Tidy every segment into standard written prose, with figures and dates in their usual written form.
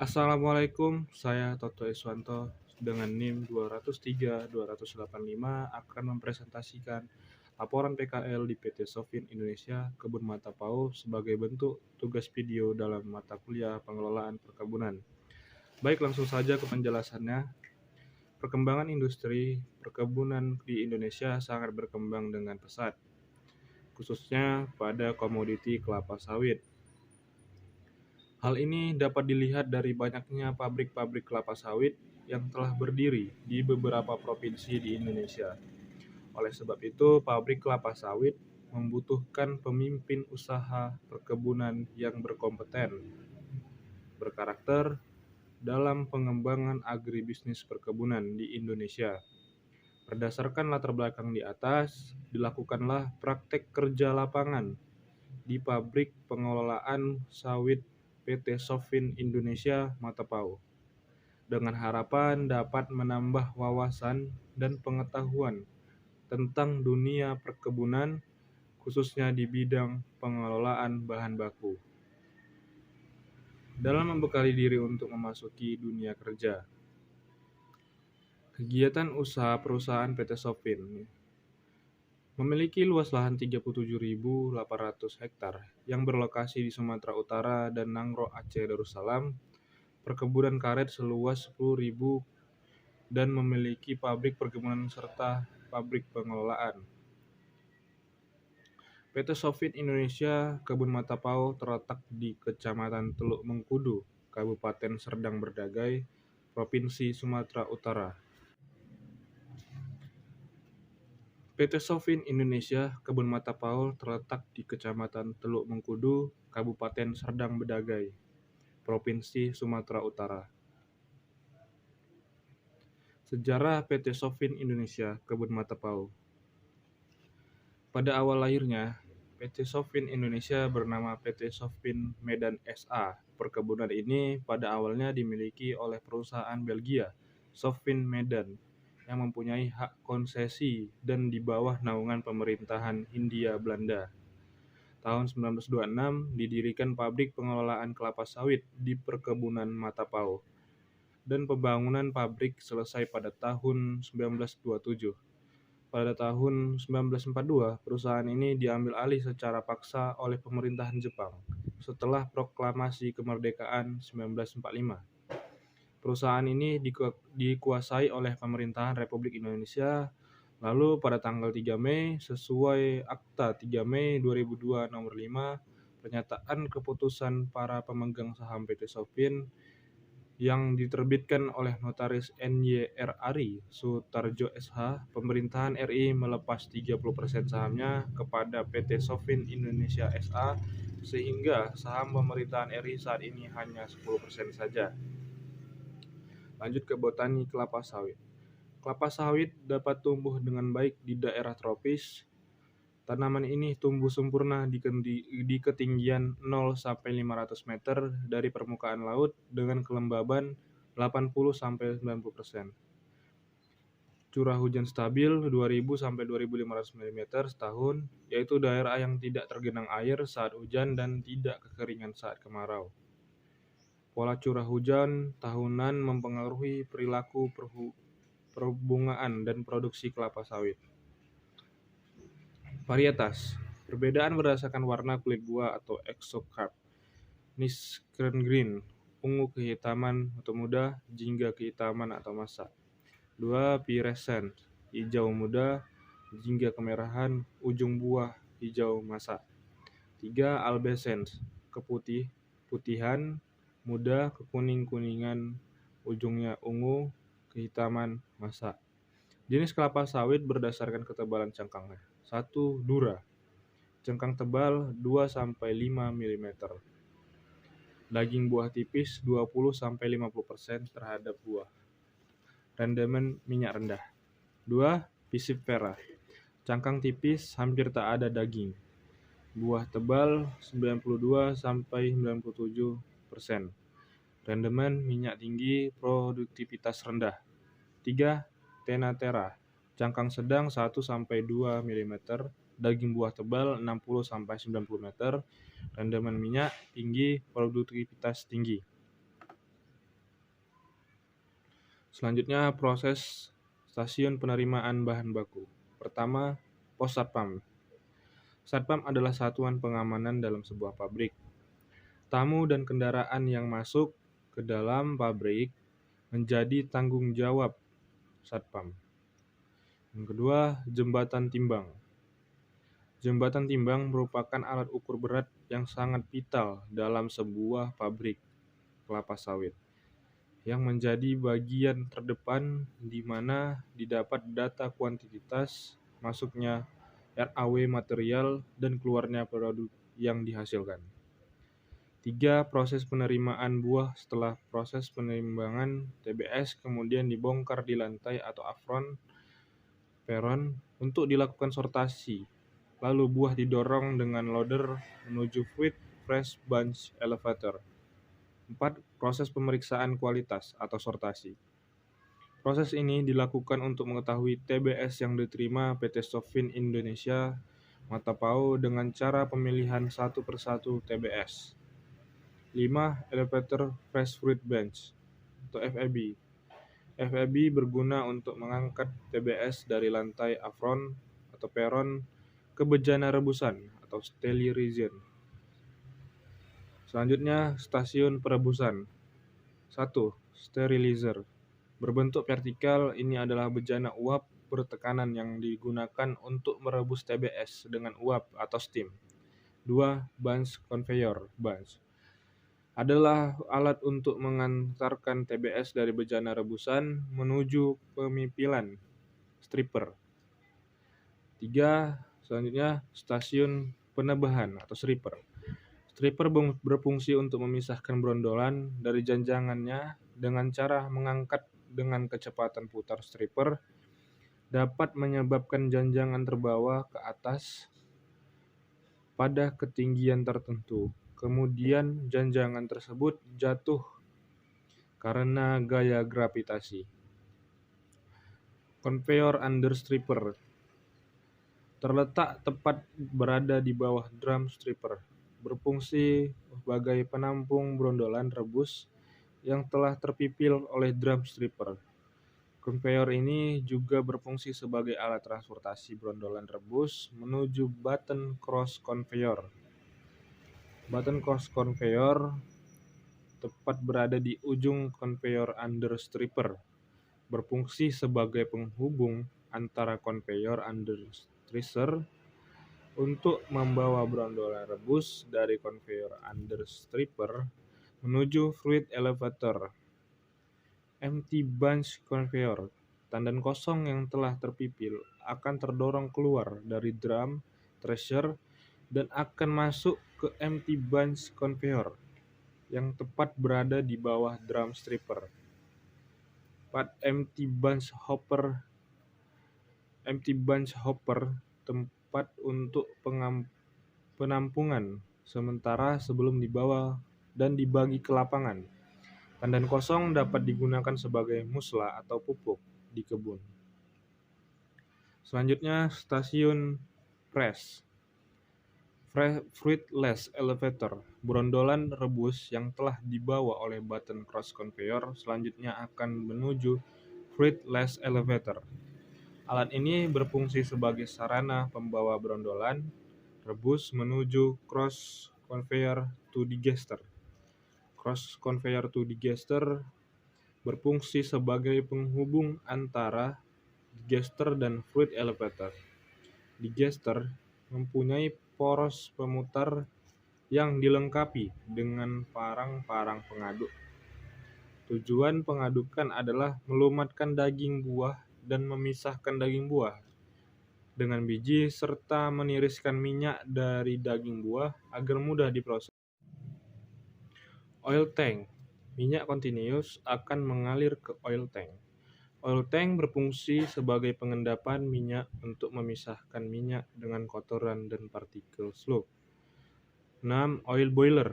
Assalamualaikum, saya Toto Iswanto dengan NIM 203-285 akan mempresentasikan laporan PKL di PT Sofin Indonesia Kebun Mata Pau sebagai bentuk tugas video dalam mata kuliah pengelolaan perkebunan. Baik, langsung saja ke penjelasannya. Perkembangan industri perkebunan di Indonesia sangat berkembang dengan pesat, khususnya pada komoditi kelapa sawit. Hal ini dapat dilihat dari banyaknya pabrik-pabrik kelapa sawit yang telah berdiri di beberapa provinsi di Indonesia. Oleh sebab itu, pabrik kelapa sawit membutuhkan pemimpin usaha perkebunan yang berkompeten, berkarakter dalam pengembangan agribisnis perkebunan di Indonesia. Berdasarkan latar belakang di atas, dilakukanlah praktek kerja lapangan di pabrik pengelolaan sawit PT Sofin Indonesia Mata Pau, dengan harapan dapat menambah wawasan dan pengetahuan tentang dunia perkebunan, khususnya di bidang pengelolaan bahan baku, dalam membekali diri untuk memasuki dunia kerja. Kegiatan usaha perusahaan PT Sofin memiliki luas lahan 37.800 hektar yang berlokasi di Sumatera Utara dan Nangro Aceh Darussalam, perkebunan karet seluas 10.000 dan memiliki pabrik perkebunan serta pabrik pengelolaan. PT Sofin Indonesia Kebun Mata Pau terletak di Kecamatan Teluk Mengkudu, Kabupaten Serdang Berdagai, Provinsi Sumatera Utara. PT Sofin Indonesia Kebun Mata Pau terletak di Kecamatan Teluk Mengkudu, Kabupaten Serdang Bedagai, Provinsi Sumatera Utara. Sejarah PT Sofin Indonesia Kebun Mata Pau. Pada awal lahirnya, PT Sofin Indonesia bernama PT Sofin Medan SA. Perkebunan ini pada awalnya dimiliki oleh perusahaan Belgia, Sofin Medan, yang mempunyai hak konsesi dan di bawah naungan pemerintahan Hindia Belanda. Tahun 1926 didirikan pabrik pengelolaan kelapa sawit di perkebunan Mata Pau, dan pembangunan pabrik selesai pada tahun 1927. Pada tahun 1942, perusahaan ini diambil alih secara paksa oleh pemerintahan Jepang setelah proklamasi kemerdekaan 1945. Perusahaan ini dikuasai oleh pemerintahan Republik Indonesia. Lalu pada tanggal 3 Mei, sesuai Akta 3 Mei 2002 nomor 5, pernyataan keputusan para pemegang saham PT Sofin yang diterbitkan oleh Notaris N.Y.R. Ari Sutarjo SH, pemerintahan RI melepas 30% sahamnya kepada PT Sofin Indonesia SA, sehingga saham pemerintahan RI saat ini hanya 10% saja. Lanjut ke botani kelapa sawit. Kelapa sawit dapat tumbuh dengan baik di daerah tropis. Tanaman ini tumbuh sempurna di ketinggian 0-500 meter dari permukaan laut dengan kelembaban 80-90%. Curah hujan stabil 2.000-2.500 mm setahun, yaitu daerah yang tidak tergenang air saat hujan dan tidak kekeringan saat kemarau. Pola curah hujan tahunan mempengaruhi perilaku perbungaan dan produksi kelapa sawit. Varietas. Perbedaan berdasarkan warna kulit buah atau exocarp. Niskern green, ungu kehitaman atau muda, jingga kehitaman atau masak. 2. Pirescent, hijau muda, jingga kemerahan, ujung buah hijau masak. 3. Albescens, putihan, muda, kekuning-kuningan, ujungnya ungu, kehitaman, masak. Jenis kelapa sawit berdasarkan ketebalan cangkangnya. 1. Dura, cangkang tebal 2-5 mm. Daging buah tipis 20-50% terhadap buah. Rendemen minyak rendah. 2. Piscifera, cangkang tipis hampir tak ada daging. Buah tebal 92-97%. Rendemen minyak tinggi, produktivitas rendah. 3. Tenatera, cangkang sedang 1-2 mm, daging buah tebal 60-90 meter, rendemen minyak tinggi, produktivitas tinggi. Selanjutnya, proses stasiun penerimaan bahan baku. Pertama, pos satpam. Satpam adalah satuan pengamanan dalam sebuah pabrik. Tamu dan kendaraan yang masuk ke dalam pabrik menjadi tanggung jawab satpam. Yang kedua, jembatan timbang. Jembatan timbang merupakan alat ukur berat yang sangat vital dalam sebuah pabrik kelapa sawit, yang menjadi bagian terdepan di mana didapat data kuantitas masuknya RAW material dan keluarnya produk yang dihasilkan. 3. Proses penerimaan buah. Setelah proses penimbangan, TBS kemudian dibongkar di lantai atau apron peron untuk dilakukan sortasi. Lalu buah didorong dengan loader menuju fruit press bunch elevator. 4. Proses pemeriksaan kualitas atau sortasi. Proses ini dilakukan untuk mengetahui TBS yang diterima PT Sofin Indonesia Matapau dengan cara pemilihan satu persatu TBS. 5. Elevator Fresh Fruit Bench atau FFB. FFB berguna untuk mengangkat TBS dari lantai apron atau peron ke bejana rebusan atau sterilization. Selanjutnya, stasiun perebusan. 1. Sterilizer. Berbentuk vertikal, ini adalah bejana uap bertekanan yang digunakan untuk merebus TBS dengan uap atau steam. 2. Bunch conveyor. Bunch adalah alat untuk mengantarkan TBS dari bejana rebusan menuju pemipilan stripper. 3. Selanjutnya, stasiun penebahan atau stripper. Stripper berfungsi untuk memisahkan brondolan dari janjangannya dengan cara mengangkat dengan kecepatan putar stripper dapat menyebabkan janjangan terbawa ke atas pada ketinggian tertentu. Kemudian janjangan tersebut jatuh karena gaya gravitasi. Conveyor under stripper terletak tepat berada di bawah drum stripper, berfungsi sebagai penampung brondolan rebus yang telah terpipil oleh drum stripper. Conveyor ini juga berfungsi sebagai alat transportasi brondolan rebus menuju button cross conveyor. Button cross conveyor tepat berada di ujung conveyor under stripper, berfungsi sebagai penghubung antara conveyor under stripper untuk membawa brondolan rebus dari conveyor under stripper menuju fruit elevator. Empty bunch conveyor. Tandan kosong yang telah terpipil akan terdorong keluar dari drum thresher dan akan masuk ke empty bunch conveyor yang tepat berada di bawah drum stripper. 4. Empty bunch hopper. Empty bunch hopper tempat untuk penampungan sementara sebelum dibawa dan dibagi ke lapangan. Tandan kosong dapat digunakan sebagai musla atau pupuk di kebun. Selanjutnya, stasiun press. Fruitless elevator. Brondolan rebus yang telah dibawa oleh button cross conveyor selanjutnya akan menuju fruitless elevator. Alat ini berfungsi sebagai sarana pembawa brondolan rebus menuju cross conveyor to digester. Cross conveyor to digester berfungsi sebagai penghubung antara digester dan fruit elevator. Digester mempunyai poros pemutar yang dilengkapi dengan parang-parang pengaduk. Tujuan pengadukan adalah melumatkan daging buah dan memisahkan daging buah dengan biji serta meniriskan minyak dari daging buah agar mudah diproses. Oil tank. Minyak kontinus akan mengalir ke oil tank. Oil tank berfungsi sebagai pengendapan minyak untuk memisahkan minyak dengan kotoran dan partikel slope. 6. Oil boiler.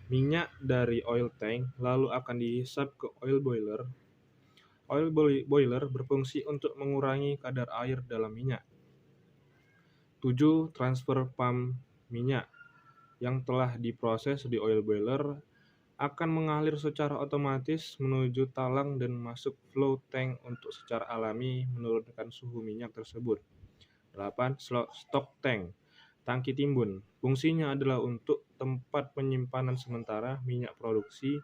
Minyak dari oil tank lalu akan dihisap ke oil boiler. Oil boiler berfungsi untuk mengurangi kadar air dalam minyak. 7. Transfer pump minyak yang telah diproses di oil boiler akan mengalir secara otomatis menuju talang dan masuk flow tank untuk secara alami menurunkan suhu minyak tersebut. 8. Stok tank. Tangki timbun. Fungsinya adalah untuk tempat penyimpanan sementara minyak produksi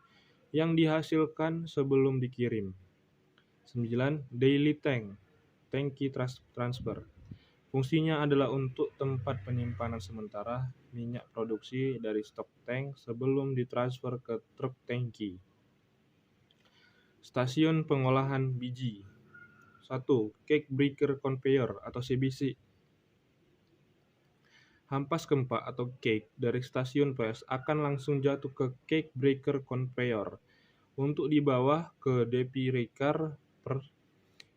yang dihasilkan sebelum dikirim. 9. Daily tank. Tangki transfer. Fungsinya adalah untuk tempat penyimpanan sementara minyak produksi dari stok tank sebelum ditransfer ke truk tangki. Stasiun pengolahan biji. 1. Cake Breaker Conveyor atau CBC. Hampas gempa atau cake dari stasiun PS akan langsung jatuh ke Cake Breaker Conveyor untuk dibawa ke depiraker.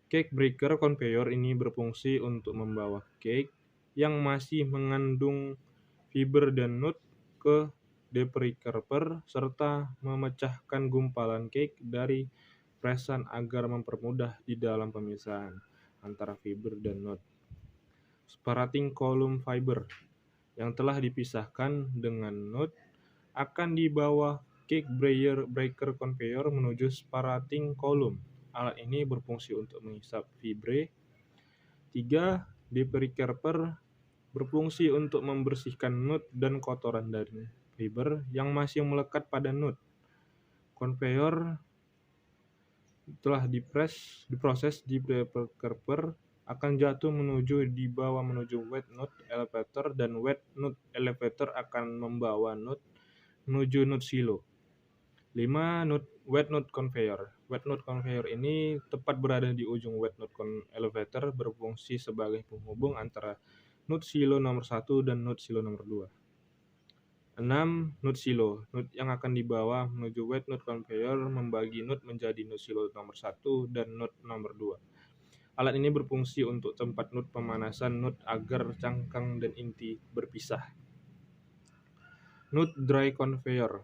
Cake Breaker Conveyor ini berfungsi untuk membawa cake yang masih mengandung fiber dan nut ke depiraker serta memecahkan gumpalan cake dari presan agar mempermudah di dalam pemisahan antara fiber dan nut. Separating column fiber yang telah dipisahkan dengan nut akan dibawa Cake Breaker Conveyor menuju separating column. Alat ini berfungsi untuk menghisap fibre. 3. Depiraker berfungsi untuk membersihkan nut dan kotoran dari fiber yang masih melekat pada nut. Conveyor telah diproses di depiraker akan jatuh dibawa menuju wet nut elevator dan wet nut elevator akan membawa nut menuju nut silo. 5. Wet nut conveyor. Wet nut conveyor ini tepat berada di ujung wet nut elevator berfungsi sebagai penghubung antara nut silo nomor 1 dan nut silo nomor 2. 6. Nut silo. Nut yang akan dibawa menuju wet nut conveyor membagi nut menjadi nut silo nomor 1 dan nut nomor 2. Alat ini berfungsi untuk tempat nut pemanasan nut agar cangkang dan inti berpisah. Nut dry conveyor.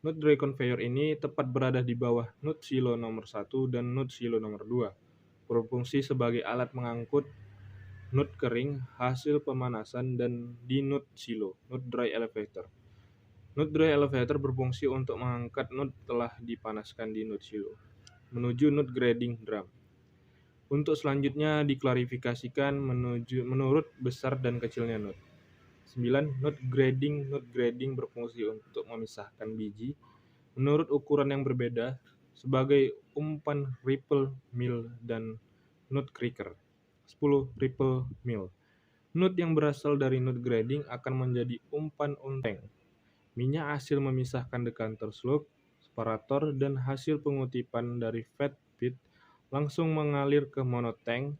Nut dry conveyor ini tepat berada di bawah nut silo nomor 1 dan nut silo nomor 2. Berfungsi sebagai alat mengangkut nut kering hasil pemanasan dan di nut silo. Nut dry elevator. Nut dry elevator berfungsi untuk mengangkat nut telah dipanaskan di nut silo menuju nut grading drum. Untuk selanjutnya diklarifikasikan menurut besar dan kecilnya nut. 9. Nut grading. Nut grading berfungsi untuk memisahkan biji menurut ukuran yang berbeda sebagai umpan ripple mill dan nut cracker. 10. Ripple mill. Nut yang berasal dari nut grading akan menjadi umpan unteng. Minyak hasil memisahkan decanter slope, separator, dan hasil pengutipan dari fat pit langsung mengalir ke monotank.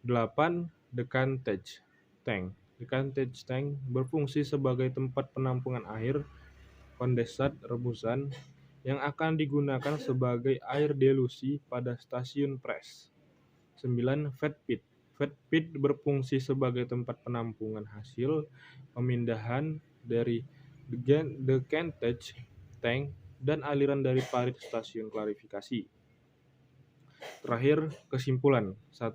8. Decantage tank. Decantage tank berfungsi sebagai tempat penampungan air kondensat rebusan yang akan digunakan sebagai air delusi pada stasiun pres. 9. Fat pit. Fat pit berfungsi sebagai tempat penampungan hasil pemindahan dari decantage tank dan aliran dari parit stasiun klarifikasi. Terakhir, kesimpulan. 1.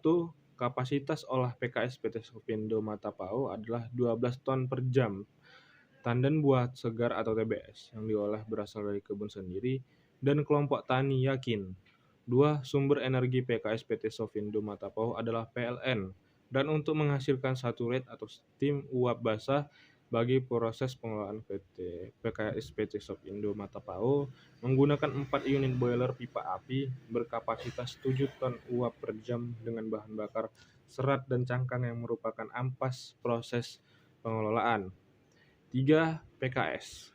Kapasitas olah PKS PT Sofindo Matapao adalah 12 ton per jam tandan buah segar atau TBS yang diolah berasal dari kebun sendiri dan kelompok tani yakin. 2. Sumber energi PKS PT Sofindo Matapao adalah PLN dan untuk menghasilkan satu rate atau steam uap basah bagi proses pengelolaan PKS PT Sofindo Matapao menggunakan 4 unit boiler pipa api berkapasitas 7 ton uap per jam dengan bahan bakar serat dan cangkang yang merupakan ampas proses pengelolaan. 3. PKS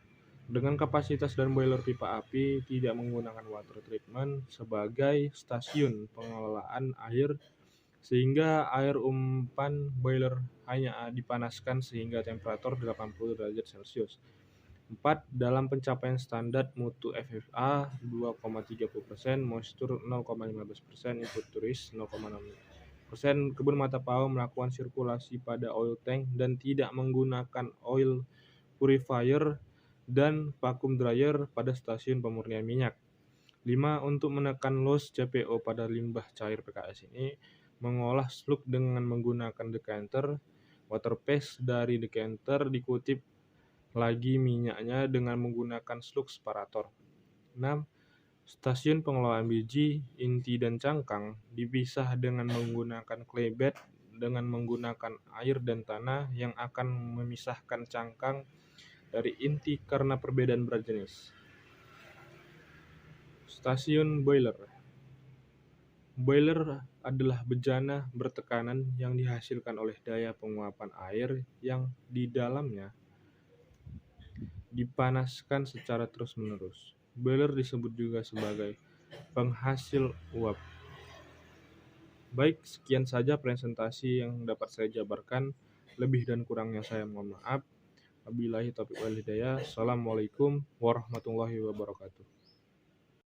dengan kapasitas dan boiler pipa api tidak menggunakan water treatment sebagai stasiun pengelolaan air sehingga air umpan boiler hanya dipanaskan sehingga temperatur 80 derajat Celcius. 4. Dalam pencapaian standar mutu FFA 2,30%, moisture 0,15%, input turis 0,6%, kebun Matapao melakukan sirkulasi pada oil tank dan tidak menggunakan oil purifier dan vacuum dryer pada stasiun pemurnian minyak. 5. Untuk menekan loss CPO pada limbah cair PKS ini, mengolah slug dengan menggunakan decanter, water paste dari decanter dikutip lagi minyaknya dengan menggunakan slug separator. 6. Stasiun pengelolaan biji, inti, dan cangkang dipisah dengan menggunakan clay bed dengan menggunakan air dan tanah yang akan memisahkan cangkang dari inti karena perbedaan berat jenis. Stasiun boiler. Boiler adalah bejana bertekanan yang dihasilkan oleh daya penguapan air yang di dalamnya dipanaskan secara terus-menerus. Boiler disebut juga sebagai penghasil uap. Baik, sekian saja presentasi yang dapat saya jabarkan. Lebih dan kurangnya saya mohon maaf. Wabillahi taufiq wal hidayah. Assalamualaikum warahmatullahi wabarakatuh.